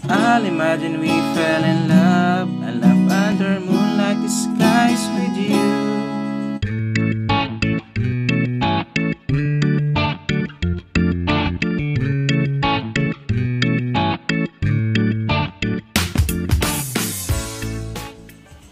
I'll imagine we fell in love. I love under moonlight skies with you.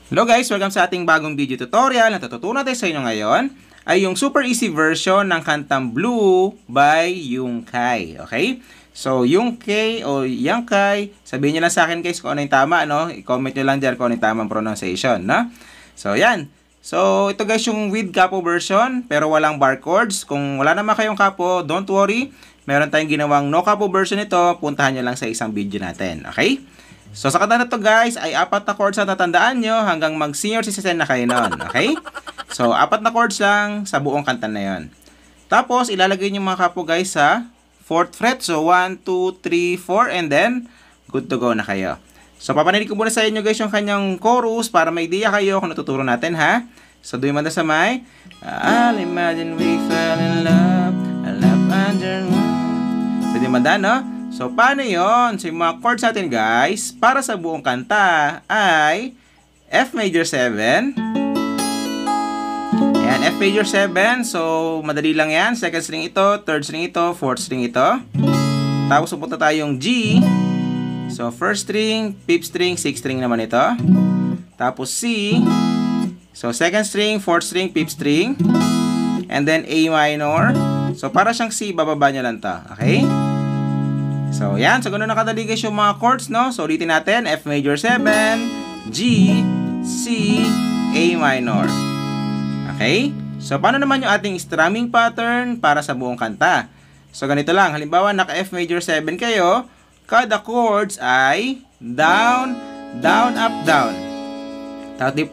Hello guys! Welcome sa ating bagong video tutorial. Ang tututunan natin sa inyo ngayon ay yung super easy version ng kantang Blue by Yungkai. Okay? So, Yungkai o Yungkai, sabihin nyo lang sa akin guys kung ano yung tama, no? I-comment nyo lang dyan kung ano yung tamang pronunciation, no? So, yan. So, ito guys yung with capo version, pero walang barcodes. Kung wala naman kayong capo, don't worry. Meron tayong ginawang no capo version ito. Puntahan nyo lang sa isang video natin. Okay? So, sa kanta na to guys, ay 4 na chords na tatandaan nyo hanggang mag-senior citizen na kayo nun. Okay? So, 4 na chords lang sa buong kanta na yon. Tapos, ilalagay nyo mga kapo guys sa 4th fret. So, 1, 2, 3, 4, and then, good to go na kayo. So, papaninig ko muna sa inyo guys yung kanyang chorus para may idea kayo kung natuturo natin, ha? So, do yung manda sa may. I'll imagine we fell in love. I love under moon. So, do yung manda, no? So, paano yun? So, yung mga chords natin, guys, para sa buong kanta ay F major 7. Ayan, F major 7. So, madali lang yan. Second string ito, third string ito, fourth string ito. Tapos, pupunta tayong G. So, first string, fifth string, sixth string naman ito. Tapos, C. So, second string, fourth string, fifth string. And then, A minor. So, para siyang C, bababa nyo lang to. Okay? So, yan. So, ganun nakadali guys yung mga chords, no? So, ulitin natin. F major 7, G, C, A minor. Okay? So, paano naman yung ating strumming pattern para sa buong kanta? So, ganito lang. Halimbawa, naka F major 7 kayo, kada chords ay down, down, up, down.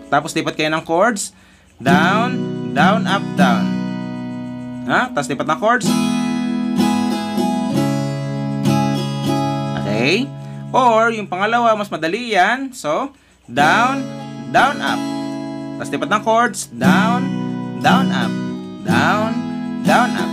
Tapos, lipat kayo ng chords. Down, down, up, down. Ha? Tapos, lipat ng chords. Okay? Or, yung pangalawa, mas madali yan. So, down, down, up. Tapos, lipat ng chords. Down, down, up. Down, down, up.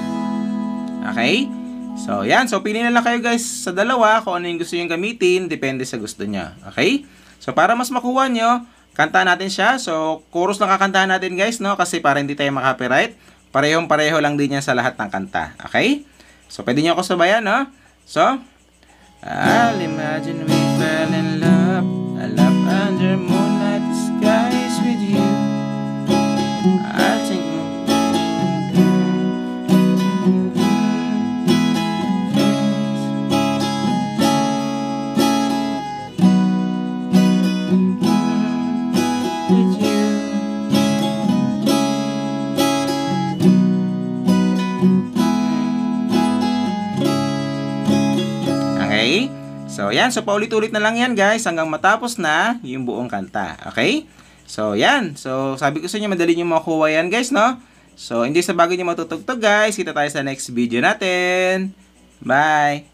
Okay? So, yan. So, pili na lang kayo guys sa dalawa kung ano yung gusto nyo gamitin. Depende sa gusto nyo. Okay? So, para mas makuha nyo, kantahan natin siya. So, chorus lang kakantahan natin guys, no? Kasi para hindi tayo makapiright. Parehong-pareho lang din yan sa lahat ng kanta. Okay? So, pwede nyo ako sabayan, no? So, I'll imagine we fell in love. I love under moonlight skies with you. I think with you. Okay? So, yan. So, paulit-ulit na lang yan, guys, hanggang matapos na yung buong kanta. Okay? So, yan. So, sabi ko sa inyo, madali nyo makuha yan, guys, no? So, hindi sa bago nyo matutugtog, guys. Kita tayo sa next video natin. Bye!